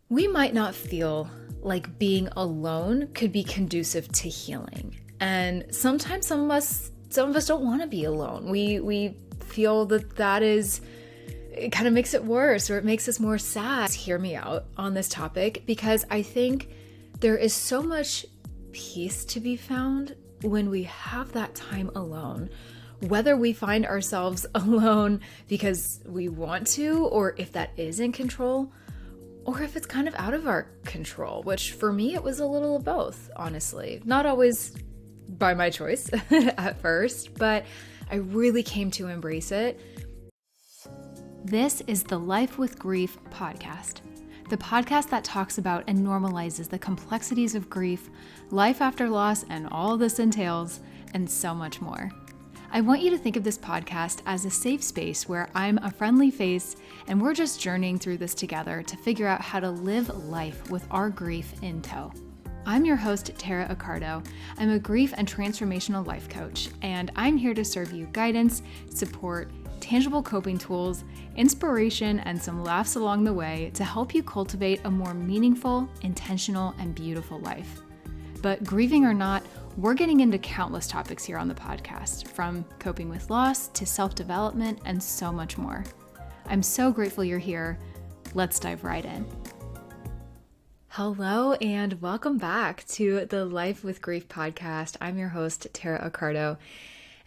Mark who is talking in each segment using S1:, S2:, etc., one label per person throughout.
S1: We might not feel like being alone could be conducive to healing. And sometimes some of us don't want to be alone. We feel that is, it kind of makes it worse, or it makes us more sad. Hear me out on this topic, because I think there is so much peace to be found when we have that time alone. Whether we find ourselves alone because we want to, or if that is in control, or if it's kind of out of our control, which for me, it was a little of both, honestly. Not always by my choice at first, but I really came to embrace it.
S2: This is the Life with Grief podcast, the podcast that talks about and normalizes the complexities of grief, life after loss, and all this entails, and so much more. I want you to think of this podcast as a safe space where I'm a friendly face and we're just journeying through this together to figure out how to live life with our grief in tow. I'm your host, Tara Accardo. I'm a grief and transformational life coach, and I'm here to serve you guidance, support, tangible coping tools, inspiration, and some laughs along the way to help you cultivate a more meaningful, intentional, and beautiful life. But grieving or not, we're getting into countless topics here on the podcast, from coping with loss to self-development and so much more. I'm so grateful you're here. Let's dive right in.
S1: Hello and welcome back to the Life with Grief podcast. I'm your host, Tara Accardo.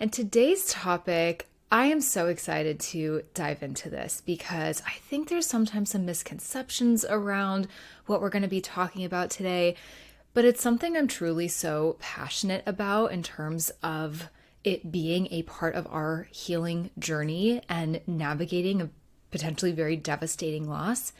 S1: And today's topic, I am so excited to dive into this because I think there's sometimes some misconceptions around what we're going to be talking about today. But it's something I'm truly so passionate about in terms of it being a part of our healing journey and navigating a potentially very devastating loss.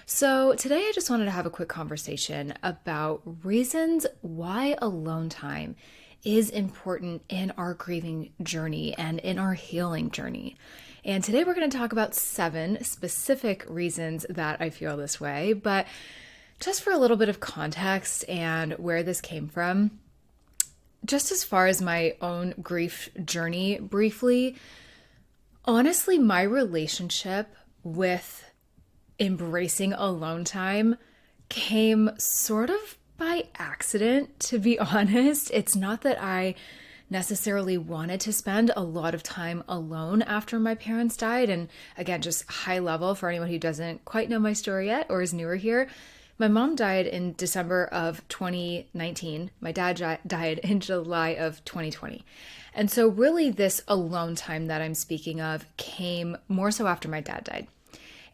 S1: So today I just wanted to have a quick conversation about reasons why alone time is important in our grieving journey and in our healing journey. And today we're going to talk about 7 specific reasons that I feel this way, but just for a little bit of context and where this came from, just as far as my own grief journey briefly, honestly, my relationship with embracing alone time came sort of by accident, to be honest. It's not that I necessarily wanted to spend a lot of time alone after my parents died. And again, just high level for anyone who doesn't quite know my story yet or is newer here. My mom died in December of 2019. My dad died in July of 2020. And so really this alone time that I'm speaking of came more so after my dad died.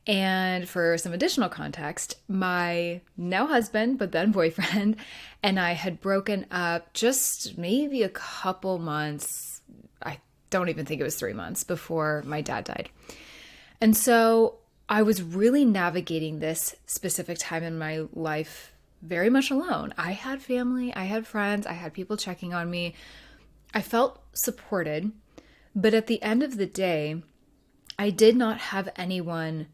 S1: And for some additional context, my now husband, but then boyfriend, and I had broken up just maybe a couple months, I don't even think it was 3 months, before my dad died. And so I was really navigating this specific time in my life very much alone. I had family, I had friends, I had people checking on me. I felt supported, but at the end of the day, I did not have anyone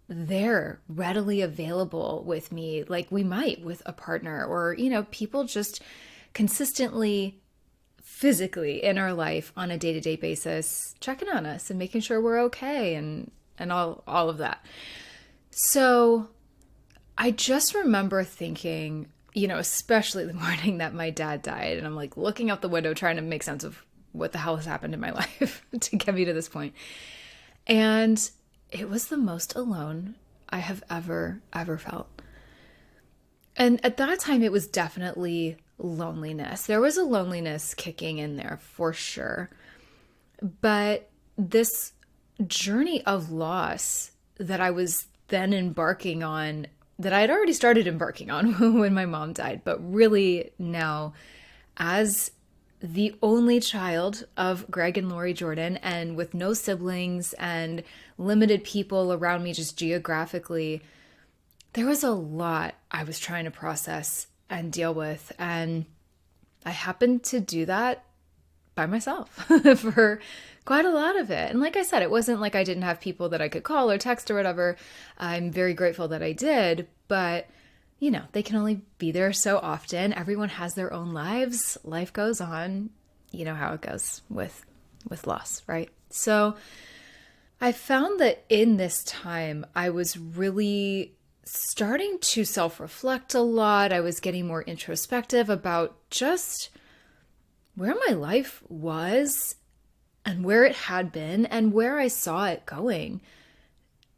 S1: there readily available with me like we might with a partner or, people just consistently physically in our life on a day-to-day basis checking on us and making sure we're okay and all of that. So I just remember thinking, especially the morning that my dad died, and I'm like looking out the window trying to make sense of what the hell has happened in my life to get me to this point. And it was the most alone I have ever felt. And at that time, it was definitely loneliness. There was a loneliness kicking in there for sure. But this journey of loss that I was then embarking on, that I had already started embarking on when my mom died, but really now as the only child of Greg and Lori Jordan and with no siblings and limited people around me just geographically, there was a lot I was trying to process and deal with. And I happened to do that by myself for quite a lot of it. And like I said, it wasn't like I didn't have people that I could call or text or whatever. I'm very grateful that I did, but they can only be there so often. Everyone has their own lives. Life goes on. You know how it goes with loss, right? So I found that in this time, I was really starting to self-reflect a lot. I was getting more introspective about just where my life was and where it had been and where I saw it going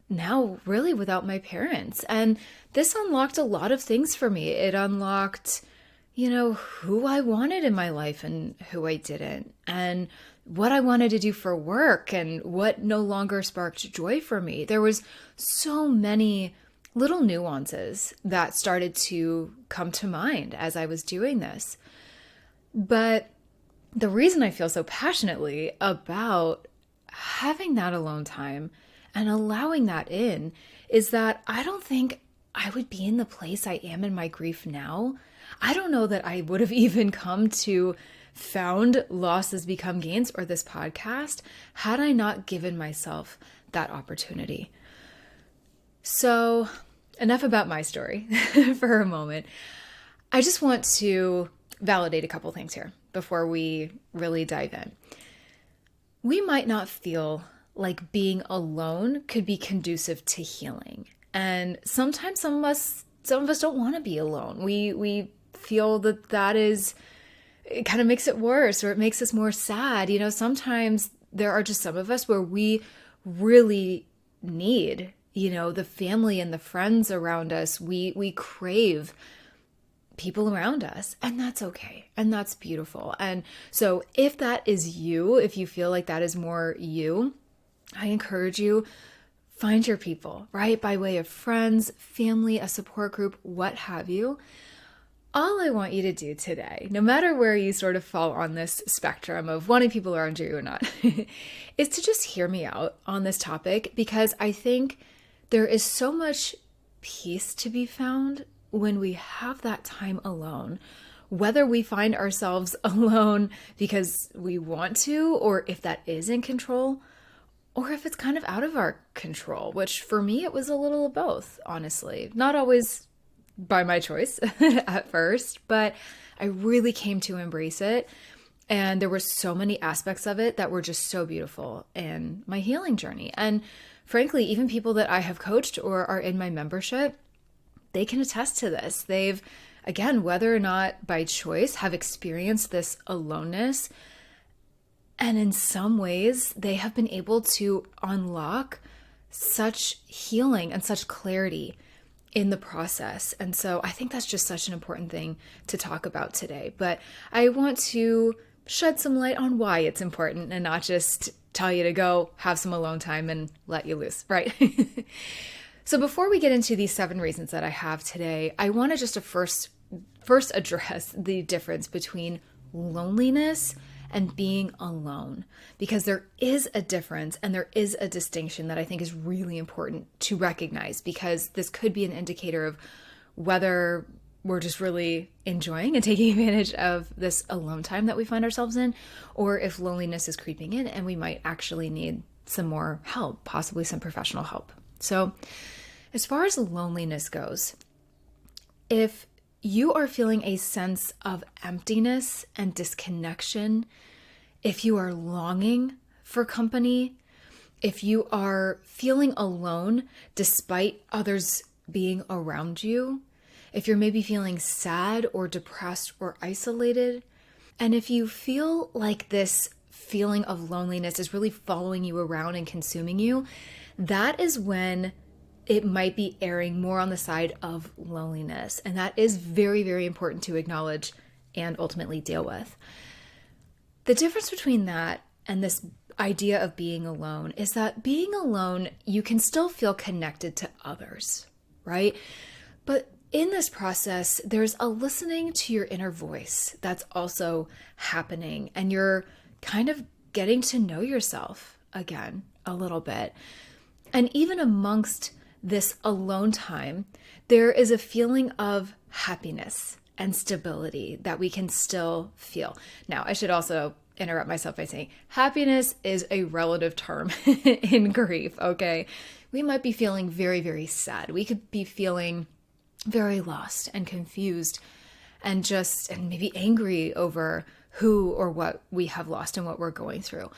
S1: now, really without my parents. And this unlocked a lot of things for me. It unlocked, who I wanted in my life and who I didn't, and what I wanted to do for work and what no longer sparked joy for me. There was so many little nuances that started to come to mind as I was doing this. But the reason I feel so passionately about having that alone time and allowing that in is that I don't think I would be in the place I am in my grief now. I don't know that I would have even come to found Losses Become Gains or this podcast had I not given myself that opportunity. So enough about my story for a moment. I just want to validate a couple things here before we really dive in. We might not feel like being alone could be conducive to healing. And sometimes some of us don't want to be alone. We feel that is, it kind of makes it worse, or it makes us more sad. Sometimes there are just some of us where we really need, the family and the friends around us. We crave people around us, and that's okay. And that's beautiful. And so if that is you, if you feel like that is more you, I encourage you, find your people, right? By way of friends, family, a support group, what have you. All I want you to do today, no matter where you sort of fall on this spectrum of wanting people around you or not, is to just hear me out on this topic, because I think there is so much peace to be found when we have that time alone, whether we find ourselves alone because we want to, or if that is in control, or if it's kind of out of our control, which for me, it was a little of both, honestly. Not always by my choice at first, but I really came to embrace it. And there were so many aspects of it that were just so beautiful in my healing journey. And frankly, even people that I have coached or are in my membership, they can attest to this. They've, again, whether or not by choice, have experienced this aloneness. And in some ways, they have been able to unlock such healing and such clarity in the process. And so I think that's just such an important thing to talk about today. But I want to shed some light on why it's important and not just tell you to go have some alone time and let you loose, right? So before we get into these 7 reasons that I have today, I want to just first address the difference between loneliness and being alone, because there is a difference and there is a distinction that I think is really important to recognize, because this could be an indicator of whether we're just really enjoying and taking advantage of this alone time that we find ourselves in, or if loneliness is creeping in and we might actually need some more help, possibly some professional help. So as far as loneliness goes, if you are feeling a sense of emptiness and disconnection, if you are longing for company, if you are feeling alone despite others being around you, if you're maybe feeling sad or depressed or isolated, and if you feel like this feeling of loneliness is really following you around and consuming you, that is when it might be erring more on the side of loneliness. And that is very, very important to acknowledge and ultimately deal with. The difference between that and this idea of being alone is that being alone, you can still feel connected to others, right? But in this process, there's a listening to your inner voice that's also happening, and you're kind of getting to know yourself again a little bit. And even amongst this alone time, there is a feeling of happiness and stability that we can still feel. Now, I should also interrupt myself by saying happiness is a relative term in grief, okay? We might be feeling very, very sad. We could be feeling very lost and confused and maybe angry over who or what we have lost and what we're going through.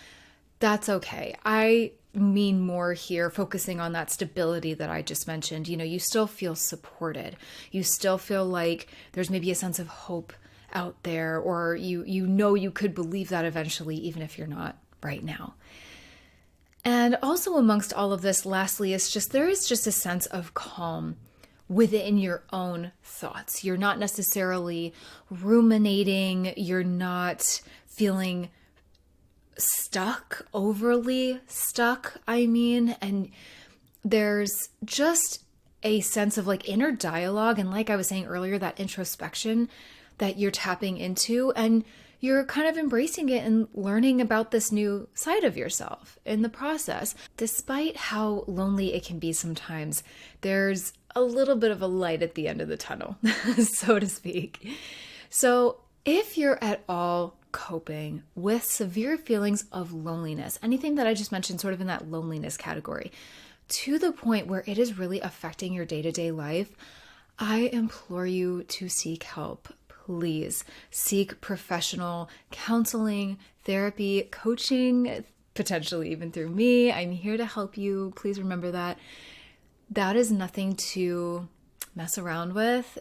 S1: That's okay. I mean more here, focusing on that stability that I just mentioned. You still feel supported. You still feel like there's maybe a sense of hope out there, or you could believe that eventually, even if you're not right now. And also amongst all of this, lastly, there is just a sense of calm within your own thoughts. You're not necessarily ruminating. You're not feeling overly stuck, and there's just a sense of like inner dialogue. And like I was saying earlier, that introspection that you're tapping into, and you're kind of embracing it and learning about this new side of yourself in the process. Despite how lonely it can be sometimes, there's a little bit of a light at the end of the tunnel, so to speak. So if you're at all coping with severe feelings of loneliness, anything that I just mentioned sort of in that loneliness category, to the point where it is really affecting your day-to-day life, I implore you to seek help. Please seek professional counseling, therapy, coaching, potentially even through me. I'm here to help you. Please remember that. That is nothing to mess around with.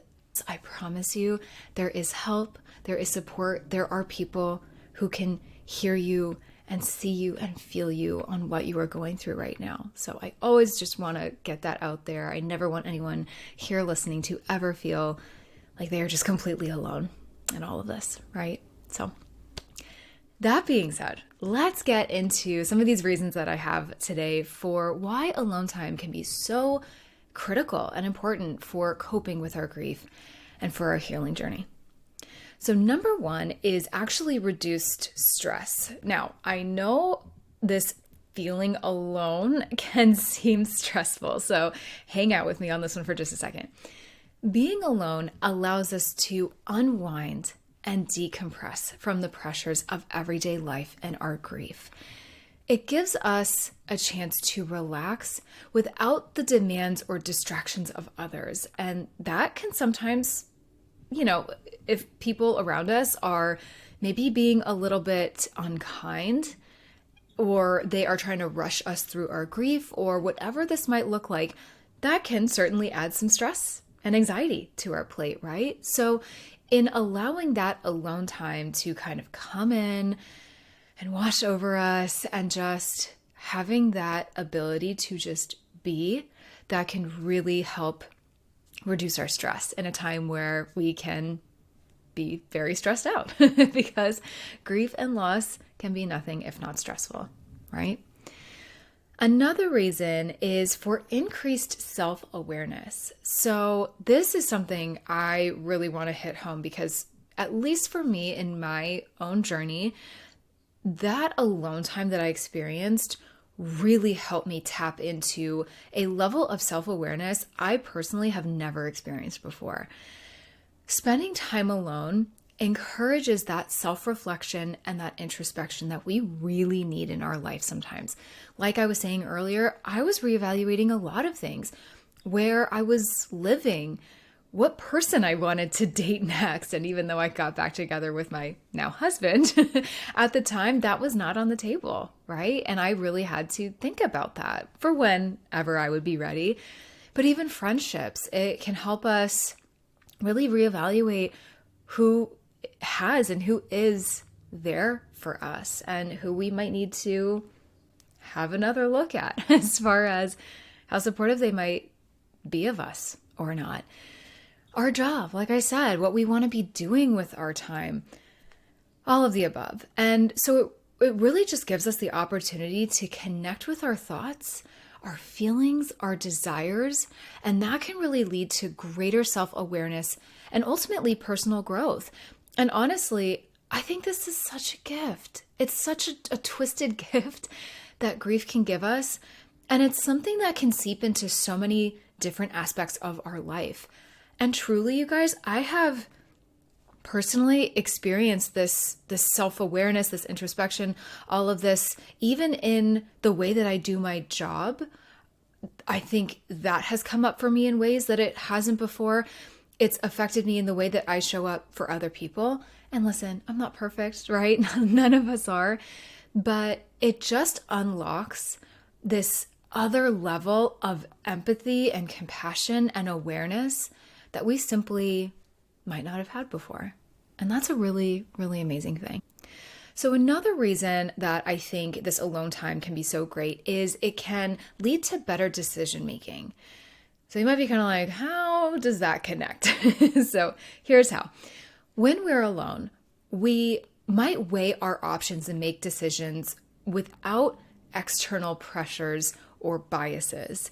S1: I promise you, there is help, there is support, there are people who can hear you and see you and feel you on what you are going through right now. So I always just want to get that out there. I never want anyone here listening to ever feel like they are just completely alone in all of this, right? So that being said, let's get into some of these reasons that I have today for why alone time can be so critical and important for coping with our grief and for our healing journey. So number one is actually reduced stress. Now, I know this feeling alone can seem stressful, so hang out with me on this one for just a second. Being alone allows us to unwind and decompress from the pressures of everyday life and our grief. It gives us a chance to relax without the demands or distractions of others. And that can sometimes, if people around us are maybe being a little bit unkind, or they are trying to rush us through our grief, or whatever this might look like, that can certainly add some stress and anxiety to our plate, right? So in allowing that alone time to kind of come in and wash over us, and just having that ability to just be, that can really help reduce our stress in a time where we can be very stressed out because grief and loss can be nothing if not stressful, right? Another reason is for increased self-awareness. So this is something I really want to hit home because, at least for me in my own journey, that alone time that I experienced really helped me tap into a level of self-awareness I personally have never experienced before. Spending time alone encourages that self-reflection and that introspection that we really need in our life sometimes. Like I was saying earlier, I was reevaluating a lot of things, where I was living, what person I wanted to date next. And even though I got back together with my now husband, at the time that was not on the table, right? And I really had to think about that for whenever I would be ready. But even friendships, it can help us really reevaluate who has and who is there for us, and who we might need to have another look at as far as how supportive they might be of us or not. Our job, like I said, what we want to be doing with our time, all of the above. And so it really just gives us the opportunity to connect with our thoughts, our feelings, our desires, and that can really lead to greater self-awareness and ultimately personal growth. And honestly, I think this is such a gift. It's such a twisted gift that grief can give us. And it's something that can seep into so many different aspects of our life. And truly, you guys, I have personally experienced this self-awareness, this introspection, all of this, even in the way that I do my job. I think that has come up for me in ways that it hasn't before. It's affected me in the way that I show up for other people. And listen, I'm not perfect, right? None of us are. But it just unlocks this other level of empathy and compassion and awareness that we simply might not have had before. And that's a really, really amazing thing. So another reason that I think this alone time can be so great is it can lead to better decision making. So you might be kind of like, how does that connect? So here's how. When we're alone, we might weigh our options and make decisions without external pressures or biases.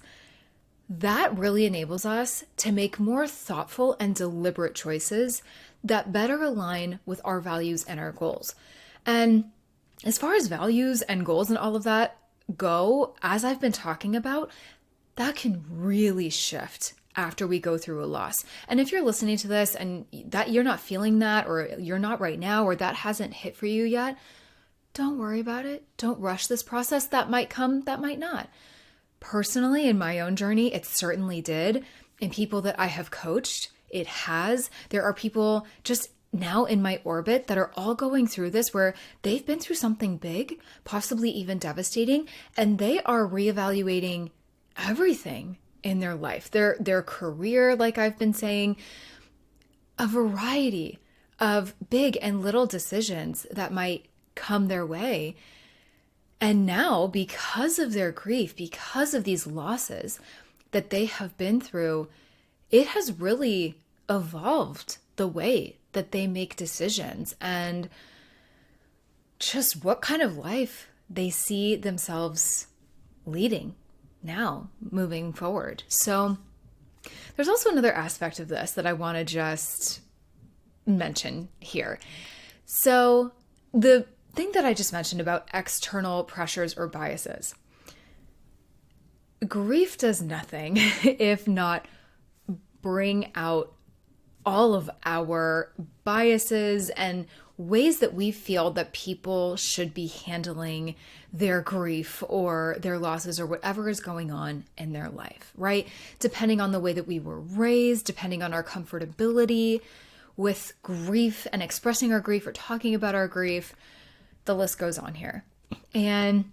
S1: That really enables us to make more thoughtful and deliberate choices that better align with our values and our goals. And as far as values and goals and all of that go, as I've been talking about, that can really shift after we go through a loss. And if you're listening to this and that you're not feeling that, or you're not right now, or that hasn't hit for you yet, don't worry about it. Don't rush this process. That might come, that might not. Personally, in my own journey, it certainly did. In people that I have coached, it has. There are people just now in my orbit that are all going through this where they've been through something big, possibly even devastating, and they are reevaluating everything in their life, their career, like I've been saying, a variety of big and little decisions that might come their way. And now, because of their grief, because of these losses that they have been through, it has really evolved the way that they make decisions and just what kind of life they see themselves leading now, moving forward. So there's also another aspect of this that I want to just mention here. So the thing that I just mentioned about external pressures or biases, grief does nothing if not bring out all of our biases and ways that we feel that people should be handling their grief or their losses or whatever is going on in their life, right? Depending on the way that we were raised, depending on our comfortability with grief and expressing our grief or talking about our grief, the list goes on here. And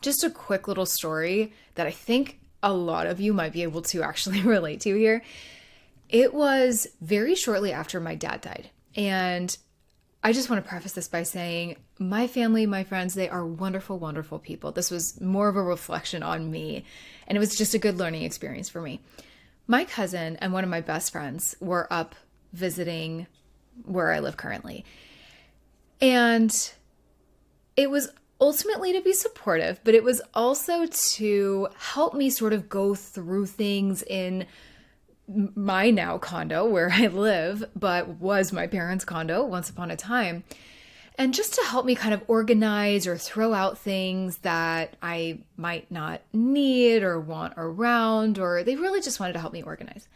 S1: just a quick little story that I think a lot of you might be able to actually relate to here. It was very shortly after my dad died. And I just want to preface this by saying my family, my friends, they are wonderful, wonderful people. This was more of a reflection on me, and it was just a good learning experience for me. My cousin and one of my best friends were up visiting where I live currently. And it was ultimately to be supportive, but it was also to help me sort of go through things in my now condo where I live, but was my parents' condo once upon a time. And just to help me kind of organize or throw out things that I might not need or want around, or they really just wanted to help me organize.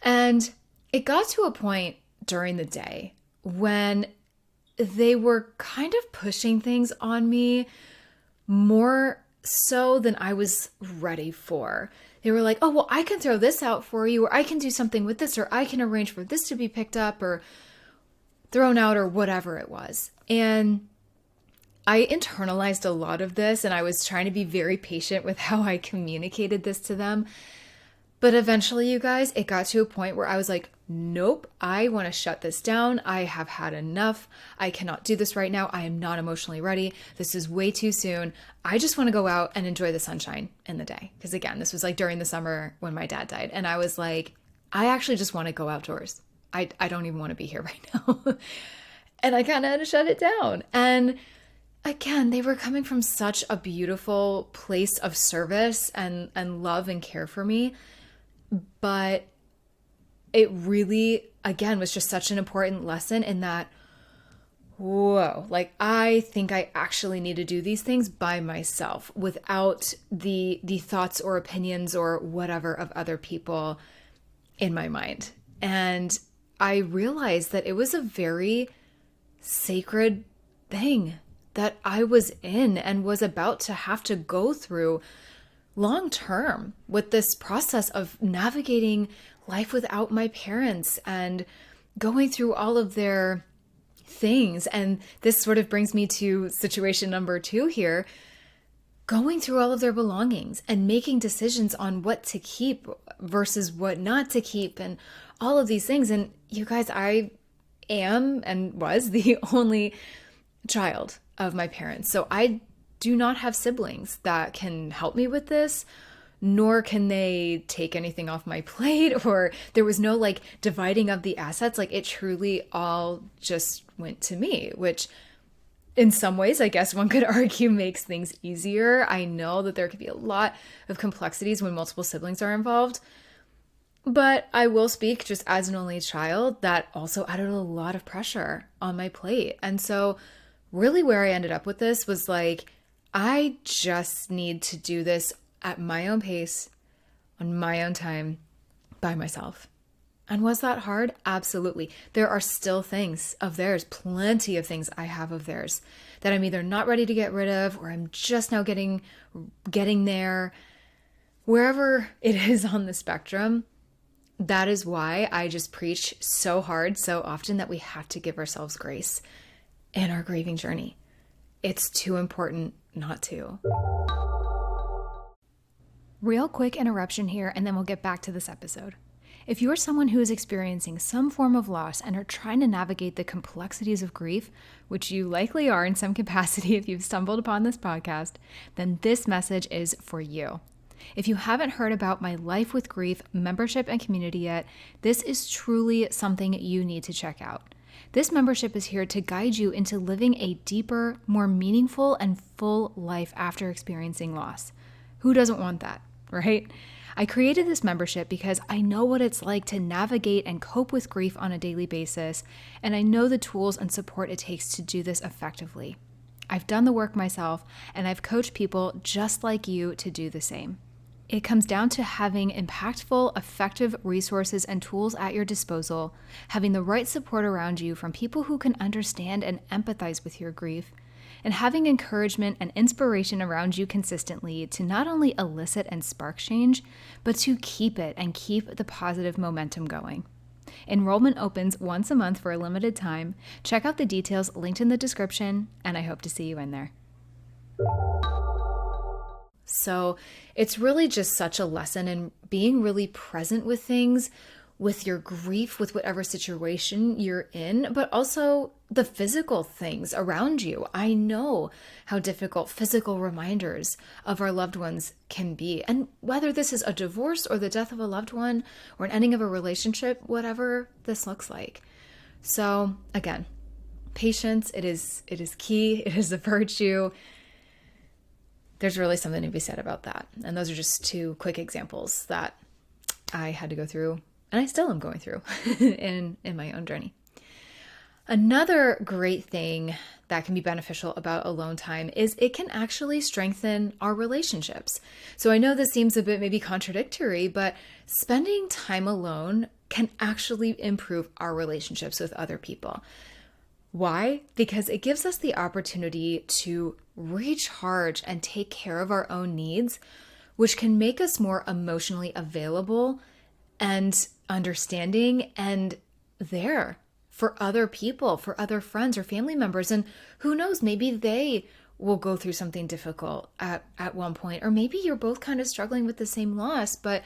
S1: And it got to a point during the day when they were kind of pushing things on me more so than I was ready for. They were like, oh, well, I can throw this out for you, or I can do something with this, or I can arrange for this to be picked up or thrown out, or whatever it was. And I internalized a lot of this, and I was trying to be very patient with how I communicated this to them. But eventually, you guys, it got to a point where I was like, nope, I want to shut this down. I have had enough. I cannot do this right now. I am not emotionally ready. This is way too soon. I just want to go out and enjoy the sunshine in the day. Because again, this was like during the summer when my dad died. And I was like, I actually just want to go outdoors. I don't even want to be here right now. And I kind of had to shut it down. And again, they were coming from such a beautiful place of service and love and care for me. But it really, again, was just such an important lesson in that, whoa, like I think I actually need to do these things by myself without the thoughts or opinions or whatever of other people in my mind. And I realized that it was a very sacred thing that I was in and was about to have to go through long term with this process of navigating life without my parents and going through all of their things. And this sort of brings me to situation number 2 here. going through all of their belongings and making decisions on what to keep versus what not to keep and all of these things. And you guys, I am and was the only child of my parents. So I do not have siblings that can help me with this, nor can they take anything off my plate, or there was no like dividing of the assets. Like it truly all just went to me, which in some ways, I guess one could argue makes things easier. I know that there could be a lot of complexities when multiple siblings are involved, but I will speak just as an only child that also added a lot of pressure on my plate. And so really where I ended up with this was like, I just need to do this at my own pace, on my own time, by myself. And was that hard? Absolutely. There are still things of theirs, plenty of things I have of theirs that I'm either not ready to get rid of, or I'm just now getting there. Wherever it is on the spectrum, that is why I just preach so hard, so often, that we have to give ourselves grace in our grieving journey. It's too important not to.
S2: Real quick interruption here, and then we'll get back to this episode. If you're someone who is experiencing some form of loss and are trying to navigate the complexities of grief, which you likely are in some capacity if you've stumbled upon this podcast, then this message is for you. If you haven't heard about my Life with Grief membership and community yet, this is truly something you need to check out. This membership is here to guide you into living a deeper, more meaningful, and full life after experiencing loss. Who doesn't want that, right? I created this membership because I know what it's like to navigate and cope with grief on a daily basis, and I know the tools and support it takes to do this effectively. I've done the work myself, and I've coached people just like you to do the same. It comes down to having impactful, effective resources and tools at your disposal, having the right support around you from people who can understand and empathize with your grief, and having encouragement and inspiration around you consistently to not only elicit and spark change, but to keep it and keep the positive momentum going. Enrollment opens once a month for a limited time. Check out the details linked in the description, and I hope to see you in there.
S1: So it's really just such a lesson in being really present with things, with your grief, with whatever situation you're in, but also the physical things around you. I know how difficult physical reminders of our loved ones can be. And whether this is a divorce or the death of a loved one or an ending of a relationship, whatever this looks like. So again, patience, it is key. It is a virtue. There's really something to be said about that. And those are just two quick examples that I had to go through, and I still am going through in my own journey. Another great thing that can be beneficial about alone time is it can actually strengthen our relationships. So I know this seems a bit maybe contradictory, but spending time alone can actually improve our relationships with other people. Why? Because it gives us the opportunity to recharge and take care of our own needs, which can make us more emotionally available and understanding and there for other people, for other friends or family members. And who knows, maybe they will go through something difficult at one point, or maybe you're both kind of struggling with the same loss, but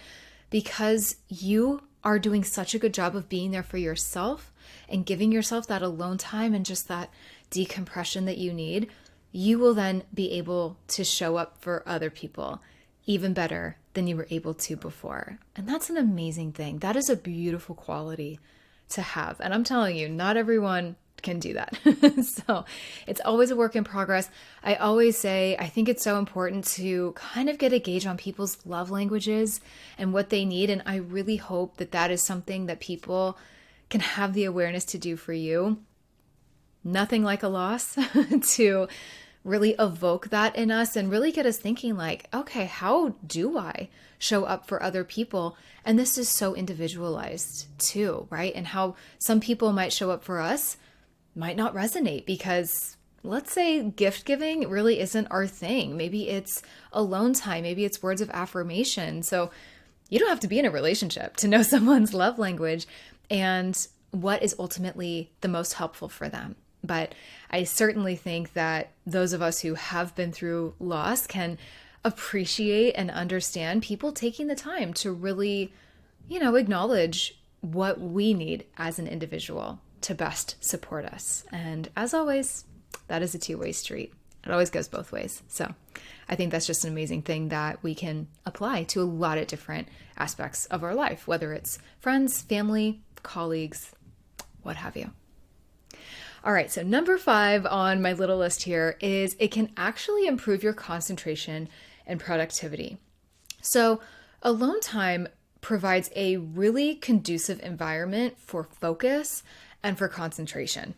S1: because you are doing such a good job of being there for yourself and giving yourself that alone time and just that decompression that you need, you will then be able to show up for other people even better than you were able to before. And that's an amazing thing. That is a beautiful quality to have. And I'm telling you, not everyone can do that. So it's always a work in progress. I always say, I think it's so important to kind of get a gauge on people's love languages and what they need. And I really hope that that is something that people can have the awareness to do for you. Nothing like a loss to really evoke that in us and really get us thinking like, okay, how do I show up for other people? And this is so individualized too, right? And how some people might show up for us might not resonate because let's say gift giving really isn't our thing. Maybe it's alone time. Maybe it's words of affirmation. So you don't have to be in a relationship to know someone's love language and what is ultimately the most helpful for them. But I certainly think that those of us who have been through loss can appreciate and understand people taking the time to really, acknowledge what we need as an individual to best support us. And as always, that is a two-way street. It always goes both ways. So I think that's just an amazing thing that we can apply to a lot of different aspects of our life, whether it's friends, family, colleagues, what have you. All right, so number 5 on my little list here is it can actually improve your concentration and productivity. So alone time provides a really conducive environment for focus and for concentration.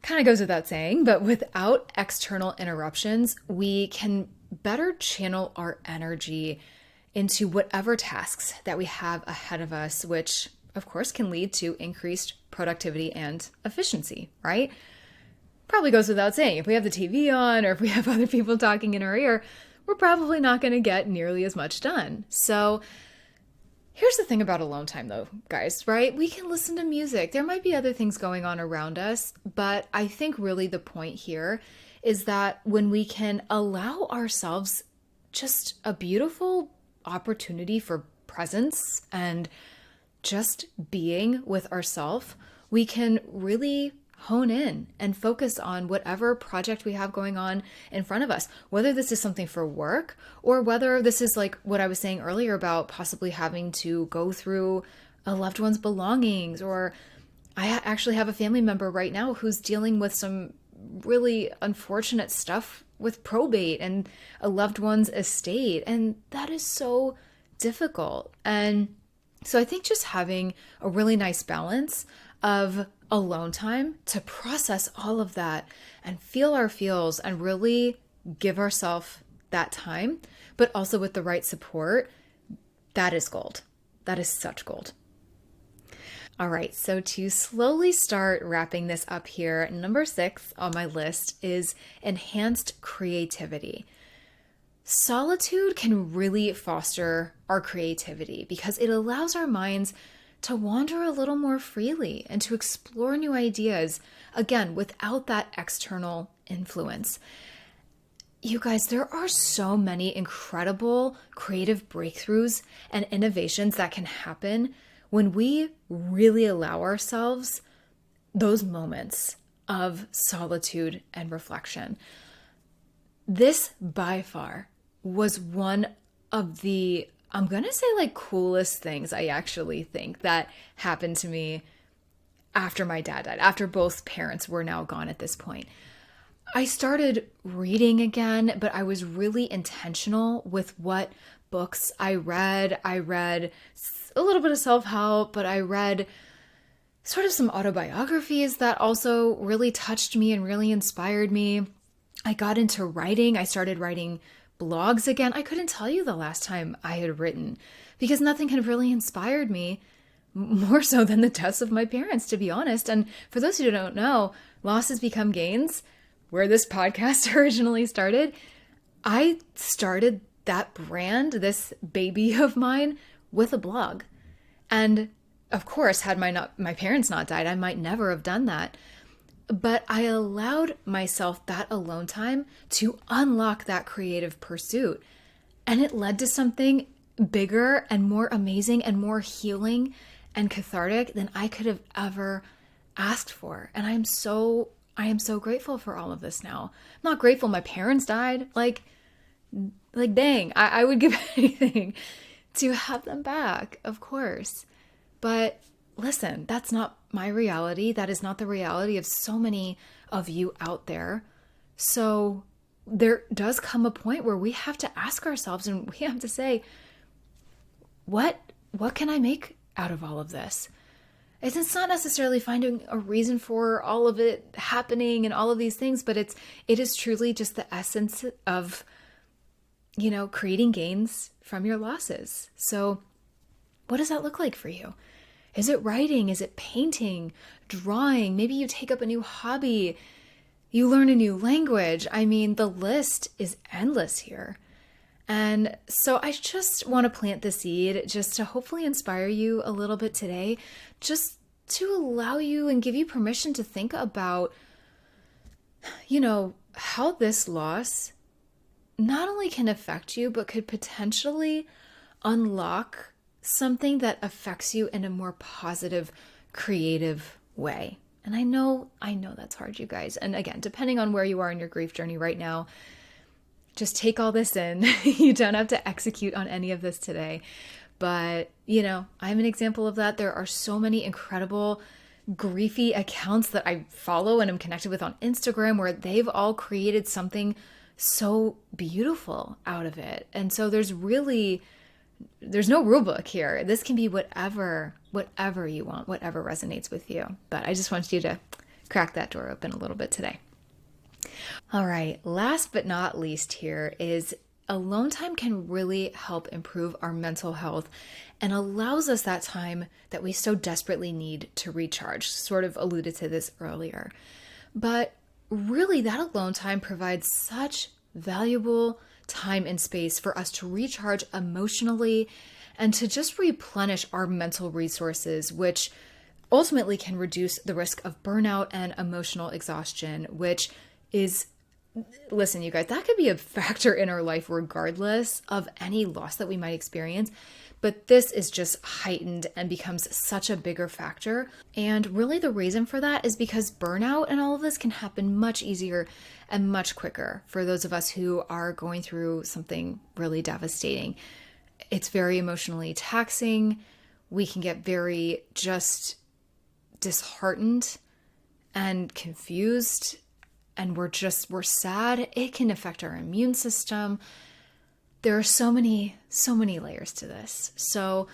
S1: Kind of goes without saying, but without external interruptions, we can better channel our energy into whatever tasks that we have ahead of us, which of course can lead to increased productivity and efficiency, right? Probably goes without saying, if we have the TV on or if we have other people talking in our ear, we're probably not going to get nearly as much done. So here's the thing about alone time though, guys, right? We can listen to music. There might be other things going on around us, but I think really the point here is that when we can allow ourselves just a beautiful opportunity for presence and just being with ourselves, we can really hone in and focus on whatever project we have going on in front of us, whether this is something for work or whether this is like what I was saying earlier about possibly having to go through a loved one's belongings. Or I actually have a family member right now who's dealing with some really unfortunate stuff with probate and a loved one's estate. And that is so difficult. And so I think just having a really nice balance of alone time to process all of that and feel our feels and really give ourselves that time, but also with the right support, that is gold. That is such gold. All right, so to slowly start wrapping this up here, number 6 on my list is enhanced creativity. Solitude can really foster our creativity because it allows our minds to wander a little more freely and to explore new ideas, again, without that external influence. You guys, there are so many incredible creative breakthroughs and innovations that can happen when we really allow ourselves those moments of solitude and reflection. This by far was one of the, I'm going to say like coolest things I actually think that happened to me after my dad died, after both parents were now gone at this point. I started reading again, but I was really intentional with what books I read. I read a little bit of self-help, but I read sort of some autobiographies that also really touched me and really inspired me. I got into writing. I started writing blogs again. I couldn't tell you the last time I had written because nothing had really inspired me more so than the deaths of my parents, to be honest. And for those who don't know, Losses Become Gains, where this podcast originally started, I started that brand, this baby of mine, with a blog. And of course, had my parents not died, I might never have done that. But I allowed myself that alone time to unlock that creative pursuit. And it led to something bigger and more amazing and more healing and cathartic than I could have ever asked for. And I am so grateful for all of this now. I'm not grateful my parents died. Like dang, I would give anything to have them back, of course. But listen, that's not my reality. That is not the reality of so many of you out there. So there does come a point where we have to ask ourselves and we have to say, what can I make out of all of this? It's not necessarily finding a reason for all of it happening and all of these things, but it is truly just the essence of, creating gains from your losses. So what does that look like for you? Is it writing? Is it painting, drawing? Maybe you take up a new hobby. You learn a new language. I mean, the list is endless here. And so I just want to plant the seed just to hopefully inspire you a little bit today, just to allow you and give you permission to think about how this loss not only can affect you, but could potentially unlock something that affects you in a more positive, creative way. And I know that's hard, you guys. And again, depending on where you are in your grief journey right now, just take all this in. You don't have to execute on any of this today. But, I'm an example of that. There are so many incredible griefy accounts that I follow and am connected with on Instagram where they've all created something so beautiful out of it. And so there's no rule book here. This can be whatever you want, whatever resonates with you. But I just want you to crack that door open a little bit today. All right, last but not least here is alone time can really help improve our mental health and allows us that time that we so desperately need to recharge. Sort of alluded to this earlier. But really, that alone time provides such valuable time and space for us to recharge emotionally and to just replenish our mental resources, which ultimately can reduce the risk of burnout and emotional exhaustion, which is, listen, you guys, that could be a factor in our life regardless of any loss that we might experience. But this is just heightened and becomes such a bigger factor. And really the reason for that is because burnout and all of this can happen much easier and much quicker for those of us who are going through something really devastating. It's very emotionally taxing. We can get very just disheartened and confused, and we're sad. It can affect our immune system. There are so many layers to this. So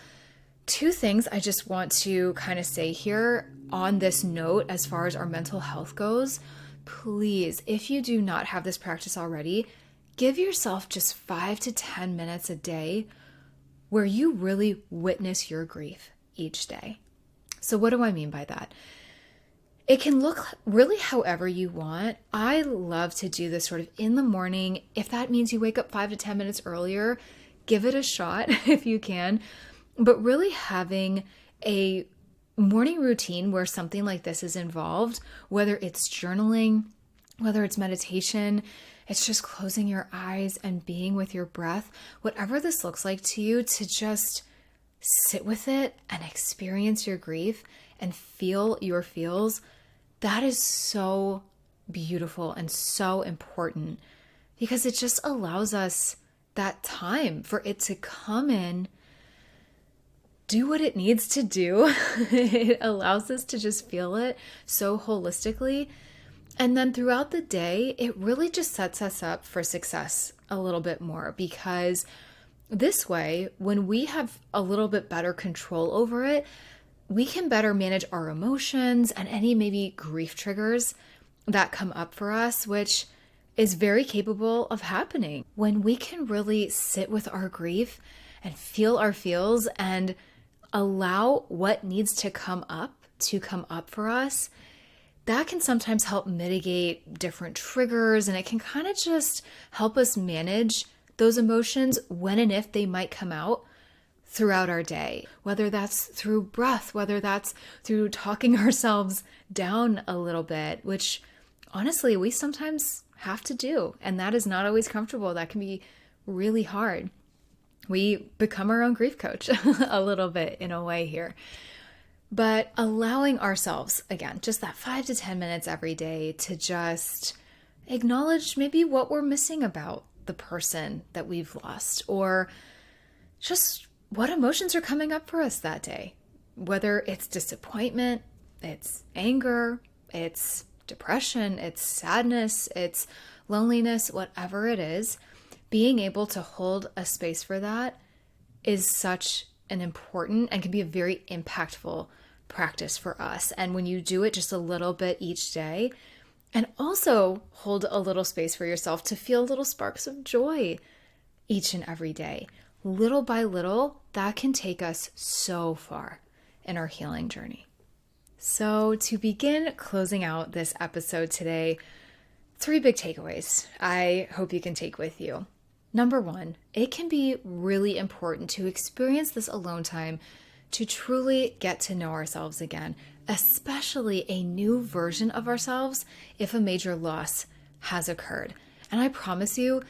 S1: 2 things I just want to kind of say here on this note, as far as our mental health goes, please, if you do not have this practice already, give yourself just 5 to 10 minutes a day where you really witness your grief each day. So what do I mean by that? It can look really however you want. I love to do this sort of in the morning. If that means you wake up 5 to 10 minutes earlier, give it a shot if you can. But really having a morning routine where something like this is involved, whether it's journaling, whether it's meditation, it's just closing your eyes and being with your breath, whatever this looks like to you, to just sit with it and experience your grief and feel your feels. That is so beautiful and so important because it just allows us that time for it to come in, do what it needs to do. It allows us to just feel it so holistically. And then throughout the day, it really just sets us up for success a little bit more, because this way, when we have a little bit better control over it, we can better manage our emotions and any maybe grief triggers that come up for us, which is very capable of happening. When we can really sit with our grief and feel our feels and allow what needs to come up for us, that can sometimes help mitigate different triggers, and it can kind of just help us manage those emotions when and if they might come out throughout our day, whether that's through breath, whether that's through talking ourselves down a little bit, which honestly, we sometimes have to do. And that is not always comfortable. That can be really hard. We become our own grief coach a little bit in a way here. But allowing ourselves, again, just that 5 to 10 minutes every day to just acknowledge maybe what we're missing about the person that we've lost, or just what emotions are coming up for us that day. Whether it's disappointment, it's anger, it's depression, it's sadness, it's loneliness, whatever it is, being able to hold a space for that is such an important and can be a very impactful practice for us. And when you do it just a little bit each day, and also hold a little space for yourself to feel little sparks of joy each and every day, little by little, that can take us so far in our healing journey. So to begin closing out this episode today, 3 big takeaways I hope you can take with you. Number 1, it can be really important to experience this alone time to truly get to know ourselves again, especially a new version of ourselves if a major loss has occurred. And I promise you,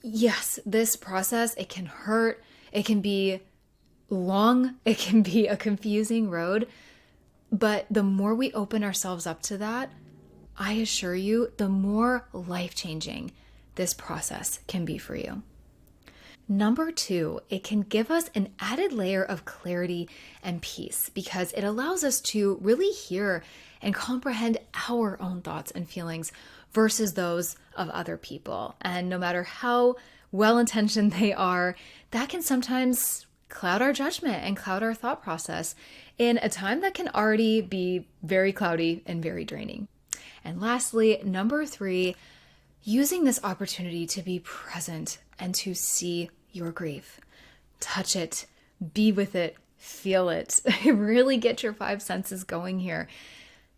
S1: yes, this process, it can hurt, it can be long, it can be a confusing road, but the more we open ourselves up to that, I assure you, the more life-changing this process can be for you. Number 2, it can give us an added layer of clarity and peace because it allows us to really hear and comprehend our own thoughts and feelings versus those of other people. And no matter how well-intentioned they are, that can sometimes cloud our judgment and cloud our thought process in a time that can already be very cloudy and very draining. And lastly, number 3, using this opportunity to be present and to see your grief. Touch it, be with it, feel it. Really get your 5 senses going here.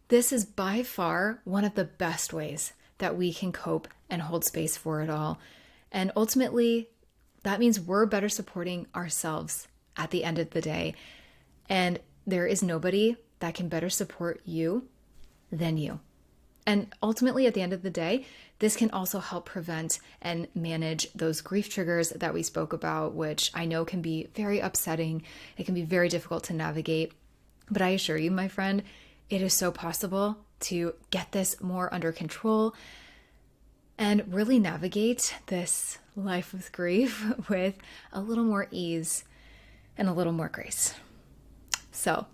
S1: This is by far one of the best ways that we can cope and hold space for it all. And ultimately, that means we're better supporting ourselves at the end of the day. And there is nobody that can better support you than you. And ultimately, at the end of the day, this can also help prevent and manage those grief triggers that we spoke about, which I know can be very upsetting. It can be very difficult to navigate. But I assure you, my friend, it is so possible to get this more under control and really navigate this life with grief with a little more ease and a little more grace. So,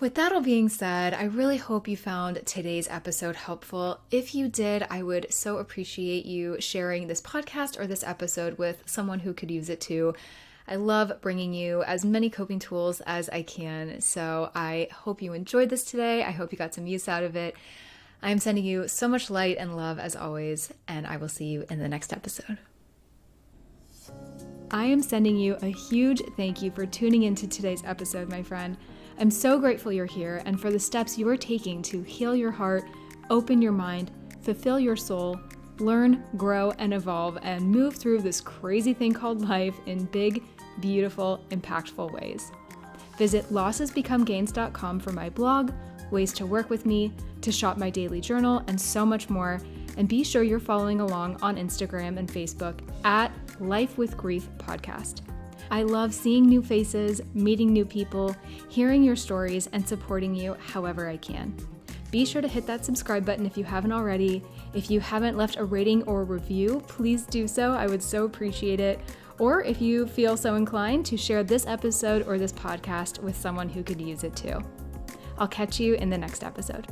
S1: with that all being said, I really hope you found today's episode helpful. If you did, I would so appreciate you sharing this podcast or this episode with someone who could use it too. I love bringing you as many coping tools as I can, so I hope you enjoyed this today. I hope you got some use out of it. I am sending you so much light and love as always, and I will see you in the next episode.
S2: I am sending you a huge thank you for tuning into today's episode, my friend. I'm so grateful you're here and for the steps you are taking to heal your heart, open your mind, fulfill your soul, learn, grow, and evolve, and move through this crazy thing called life in big, beautiful, impactful ways. Visit lossesbecomegains.com for my blog, ways to work with me, to shop my daily journal, and so much more. And be sure you're following along on Instagram and Facebook at Life with Grief Podcast. I love seeing new faces, meeting new people, hearing your stories, and supporting you however I can. Be sure to hit that subscribe button if you haven't already. If you haven't left a rating or a review, please do so. I would so appreciate it. Or if you feel so inclined to share this episode or this podcast with someone who could use it too. I'll catch you in the next episode.